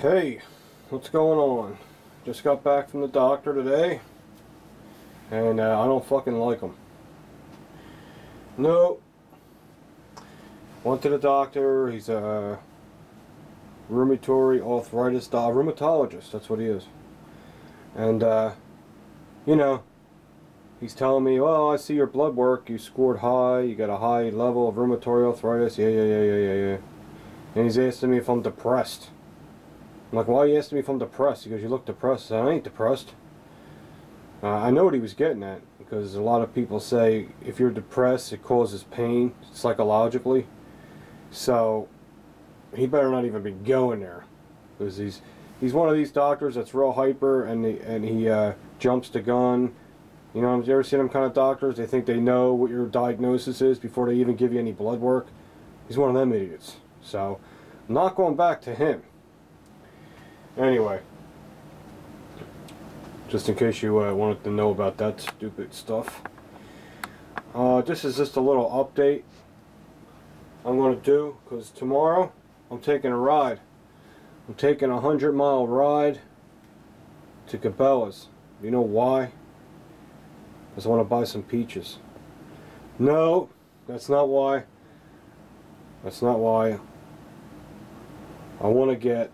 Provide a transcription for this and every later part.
Hey, what's going on? Just got back from the doctor today, and I don't fucking like him. No. Went to the doctor. He's a rheumatoid arthritis rheumatologist. That's what he is. And you know, he's telling me, "Well, I see your blood work. You scored high. You got a high level of rheumatoid arthritis." Yeah. And he's asking me if I'm depressed. I'm like, "Why are you asking me if I'm depressed?" He goes, "You look depressed." I said, "I ain't depressed." I know what he was getting at, because a lot of people say if you're depressed, it causes pain psychologically. So he better not even be going there, because he's one of these doctors that's real hyper, and he jumps the gun. You know, have you ever seen them kind of doctors? They think they know what your diagnosis is before they even give you any blood work. He's one of them idiots. So I'm not going back to him. Anyway, just in case you wanted to know about that stupid stuff, this is just a little update I'm going to do, because tomorrow I'm taking a ride. I'm taking a 100-mile ride to Cabela's. You know why? Because I want to buy some peaches. No, that's not why. That's not why. I want to get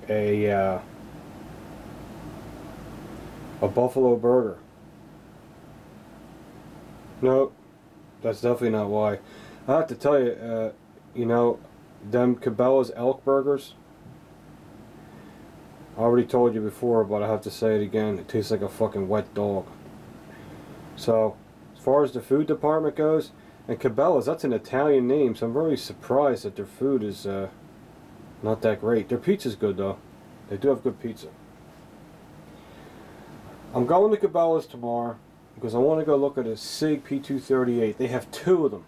a buffalo burger. No, that's definitely not why. I have to tell you, you know, them Cabela's elk burgers, I already told you before, but I have to say it again, it tastes like a fucking wet dog. So, as far as the food department goes, and Cabela's, that's an Italian name, so I'm very surprised that their food is not that great. Their pizza's good though. They do have good pizza. I'm going to Cabela's tomorrow because I want to go look at a SIG P238. They have two of them.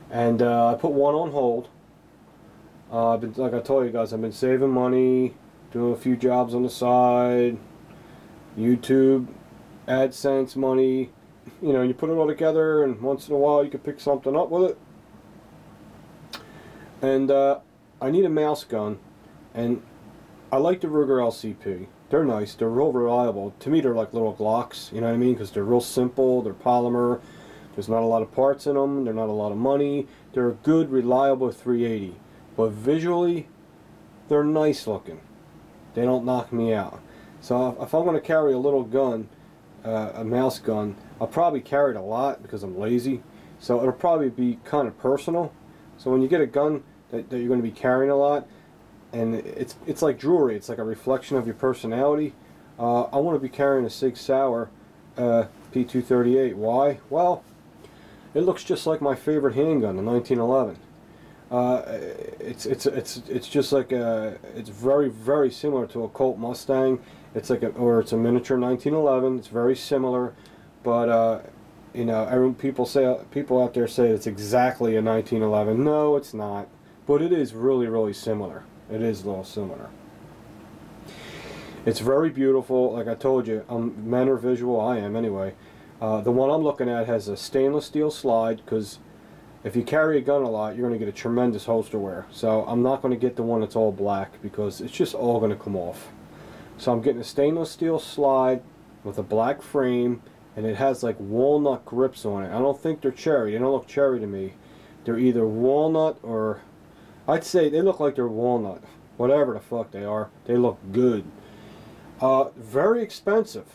And I put one on hold. Like I told you guys, I've been saving money, doing a few jobs on the side, YouTube, AdSense money. You know, you put it all together, and once in a while you can pick something up with it. And I need a mouse gun, and I like the Ruger LCP. They're nice, they're real reliable. To me, they're like little Glocks, you know what I mean? Because they're real simple, they're polymer, there's not a lot of parts in them, they're not a lot of money. They're a good, reliable 380. But visually, they're nice looking. They don't knock me out. So if I'm going to carry a little gun, a mouse gun, I'll probably carry it a lot because I'm lazy. So it'll probably be kind of personal. So when you get a gun that you're going to be carrying a lot, and it's like jewelry, it's like a reflection of your personality, I want to be carrying a SIG SAUER P238. Why? Well, it looks just like my favorite handgun, the 1911. It's just like it's very similar to a Colt Mustang. It's like it's a miniature 1911. It's very similar, but you know, people out there say it's exactly a 1911. No, it's not, but it is really similar. It is a little similar. It's very beautiful. Like I told you, men are visual. I am anyway. The one I'm looking at has a stainless steel slide, because if you carry a gun a lot, you're going to get a tremendous holster wear. So I'm not going to get the one that's all black, because it's just all going to come off. So I'm getting a stainless steel slide with a black frame, and it has like walnut grips on it. I don't think they're cherry. They don't look cherry to me. They're either walnut, or I'd say they look like they're walnut. Whatever the fuck they are, they look good. Very expensive.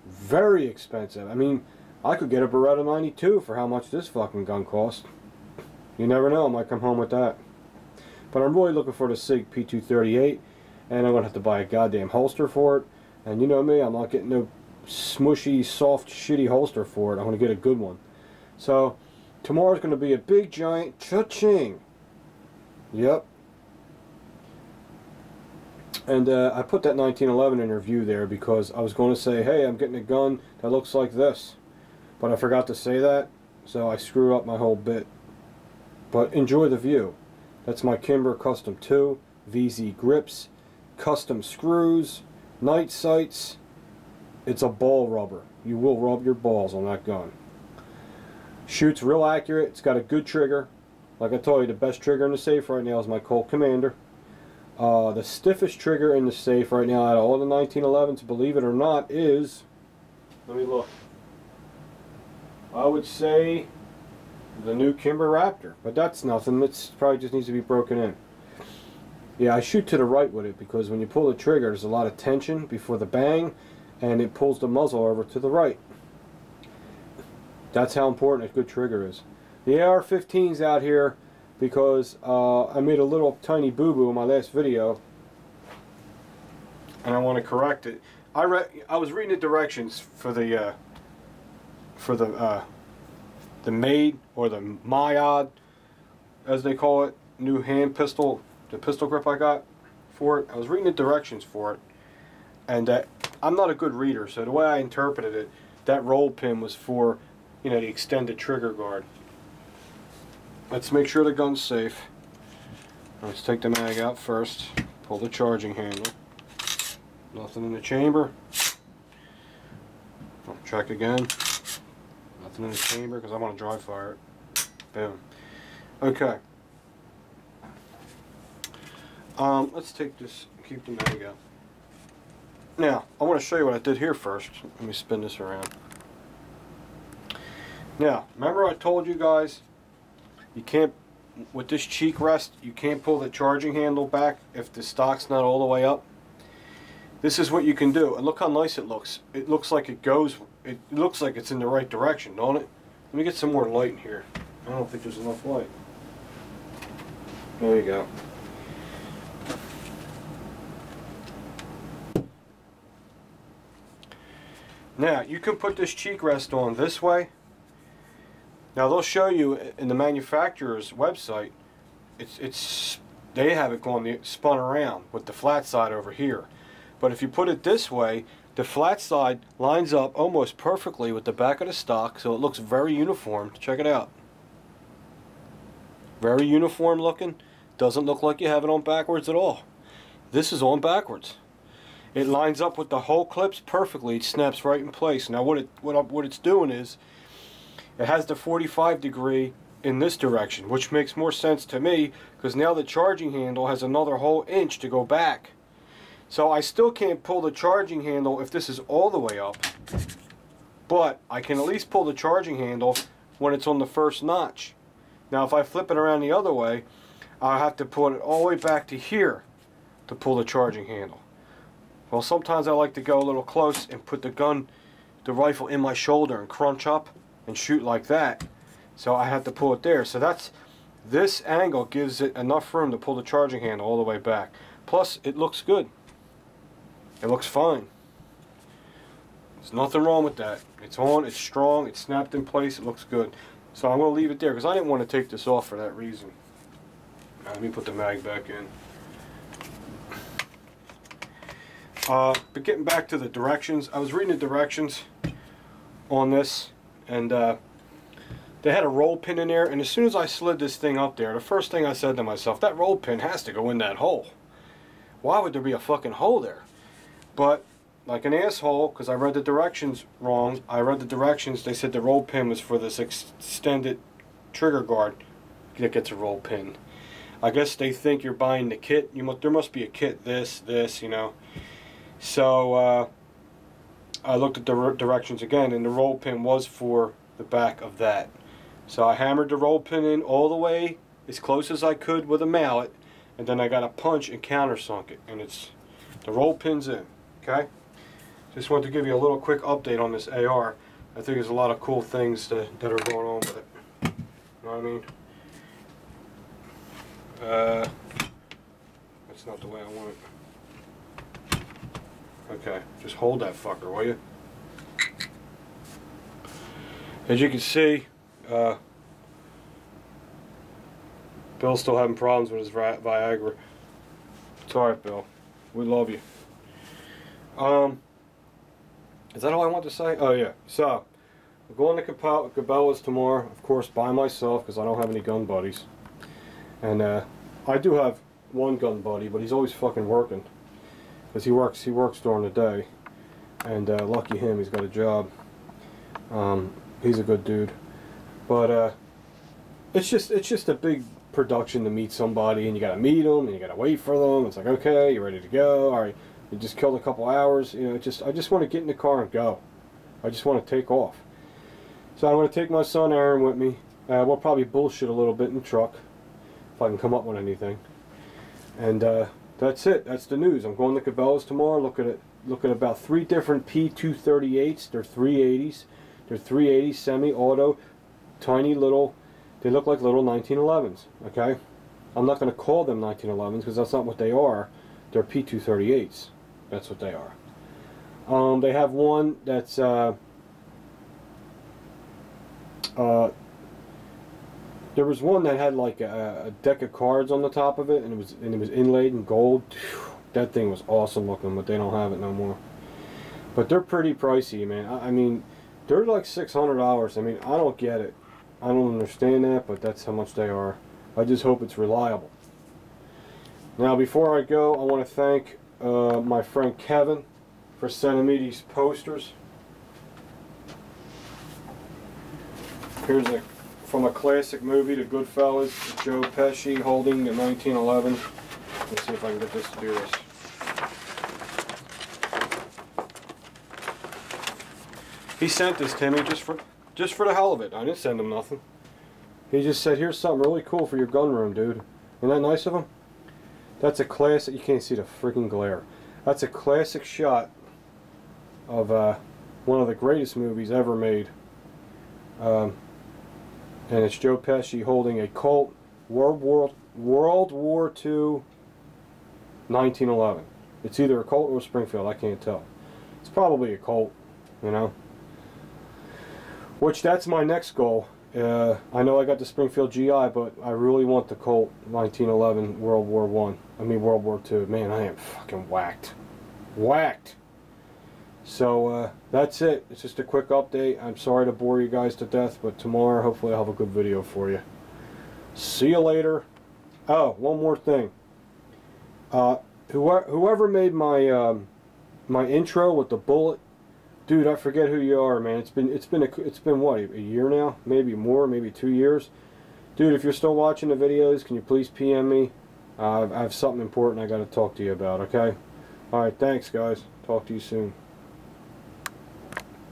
Very expensive. I mean, I could get a Beretta 92 for how much this fucking gun costs. You never know, I might come home with that. But I'm really looking for the SIG P238, and I'm going to have to buy a goddamn holster for it. And you know me, I'm not getting no smushy, soft, shitty holster for it. I'm going to get a good one. So, tomorrow's going to be a big, giant cha-ching. Yep. And I put that 1911 in review there because I was going to say, hey, I'm getting a gun that looks like this. But I forgot to say that, so I screwed up my whole bit. But enjoy the view. That's my Kimber Custom 2, VZ grips, custom screws, night sights. It's a ball rubber. You will rub your balls on that gun. Shoots real accurate. It's got a good trigger. Like I told you, the best trigger in the safe right now is my Colt Commander. The stiffest trigger in the safe right now out of all the 1911s, believe it or not, is, let me look, I would say the new Kimber Raptor, but that's nothing. It probably just needs to be broken in. Yeah, I shoot to the right with it because when you pull the trigger, there's a lot of tension before the bang, and it pulls the muzzle over to the right. That's how important a good trigger is. The AR-15's out here because I made a little tiny boo-boo in my last video, and I want to correct it. I was reading the directions for the MAID, or the MIOD, as they call it, new hand pistol, the pistol grip I got for it. I was reading the directions for it, and I'm not a good reader, so the way I interpreted it, that roll pin was for, you know, the extended trigger guard. Let's make sure the gun's safe. Let's take the mag out first. Pull the charging handle. Nothing in the chamber. I'll check again. Nothing in the chamber because I want to dry fire it. Boom. Okay. Let's take this, keep the mag out. Now, I want to show you what I did here first. Let me spin this around. Now, remember I told you guys, you can't, with this cheek rest, you can't pull the charging handle back if the stock's not all the way up. This is what you can do, and look how nice it looks. It looks like it goes, it looks like it's in the right direction, don't it? Let me get some more light in here. I don't think there's enough light. There you go. Now, you can put this cheek rest on this way. Now, they'll show you in the manufacturer's website, they have it going spun around with the flat side over here. But if you put it this way, the flat side lines up almost perfectly with the back of the stock, so it looks very uniform. Check it out. Very uniform looking. Doesn't look like you have it on backwards at all. This is on backwards. It lines up with the whole clips perfectly. It snaps right in place. Now what it's doing is, it has the 45 degree in this direction, which makes more sense to me because now the charging handle has another whole inch to go back. So I still can't pull the charging handle if this is all the way up, but I can at least pull the charging handle when it's on the first notch. Now if I flip it around the other way, I'll have to pull it all the way back to here to pull the charging handle. Well, sometimes I like to go a little close and put the rifle in my shoulder and crunch up and shoot like that. So I have to pull it there. So this angle gives it enough room to pull the charging handle all the way back. Plus, it looks good. It looks fine. There's nothing wrong with that. It's on, it's strong, it's snapped in place, it looks good. So I'm going to leave it there because I didn't want to take this off for that reason. Now, let me put the mag back in. But getting back to the directions, I was reading the directions on this, and they had a roll pin in there, and as soon as I slid this thing up there, the first thing I said to myself, that roll pin has to go in that hole. Why would there be a fucking hole there? But, like an asshole, because I read the directions wrong, I read the directions, they said the roll pin was for this extended trigger guard that gets a roll pin. I guess they think you're buying the kit. There must be a kit, this, you know. So, I looked at the directions again, and the roll pin was for the back of that. So I hammered the roll pin in all the way as close as I could with a mallet, and then I got a punch and countersunk it, and the roll pin's in. Okay? Just wanted to give you a little quick update on this AR. I think there's a lot of cool things that are going on with it. You know what I mean? That's not the way I want it. Okay, just hold that fucker, will you? As you can see, Bill's still having problems with his Viagra. It's alright, Bill. We love you. Is that all I want to say? Oh yeah. So, we're going to Cabela's tomorrow, of course, by myself, because I don't have any gun buddies. And I do have one gun buddy, but he's always fucking working. Because he works during the day. And lucky him, he's got a job. He's a good dude. But it's just a big production to meet somebody, and you gotta meet them, and you gotta wait for them. It's like, okay, you're ready to go. All right, you just killed a couple hours. You know, I just want to get in the car and go. I just want to take off. So I'm going to take my son Aaron with me. We'll probably bullshit a little bit in the truck if I can come up with anything. And that's it. That's the news. I'm going to Cabela's tomorrow. Look at about 3 different P238s. They're 380s. They're 380 semi-auto, tiny little. They look like little 1911s. Okay, I'm not going to call them 1911s because that's not what they are. They're P238s. That's what they are. They have one that's there was one that had like a deck of cards on the top of it, and it was inlaid in gold. That thing was awesome looking, but they don't have it no more. But they're pretty pricey, man. I mean, they're like $600. I mean, I don't get it. I don't understand that, but that's how much they are. I just hope it's reliable. Now, before I go, I want to thank my friend Kevin for sending me these posters. Here's from a classic movie, The Goodfellas, Joe Pesci holding the 1911. Let's see if I can get this to do this. He sent this to me just for the hell of it. I didn't send him nothing. He just said, here's something really cool for your gun room, dude. Isn't that nice of him? That's a classic. You can't see the freaking glare. That's a classic shot of one of the greatest movies ever made. And it's Joe Pesci holding a Colt World War II 1911. It's either a Colt or a Springfield. I can't tell. It's probably a Colt, you know. Which that's my next goal. I know I got the Springfield GI, but I really want the Colt 1911 World War I. I mean World War II. Man, I am fucking whacked. Whacked. So that's it. It's just a quick update. I'm sorry to bore you guys to death, but tomorrow hopefully I'll have a good video for you. See you later. Oh, one more thing. Whoever made my my intro with the bullet, dude, I forget who you are, man. It's been what, a year now, maybe more, maybe 2 years. Dude, if you're still watching the videos, can you please PM me? I have something important I got to talk to you about. Okay. All right. Thanks, guys. Talk to you soon.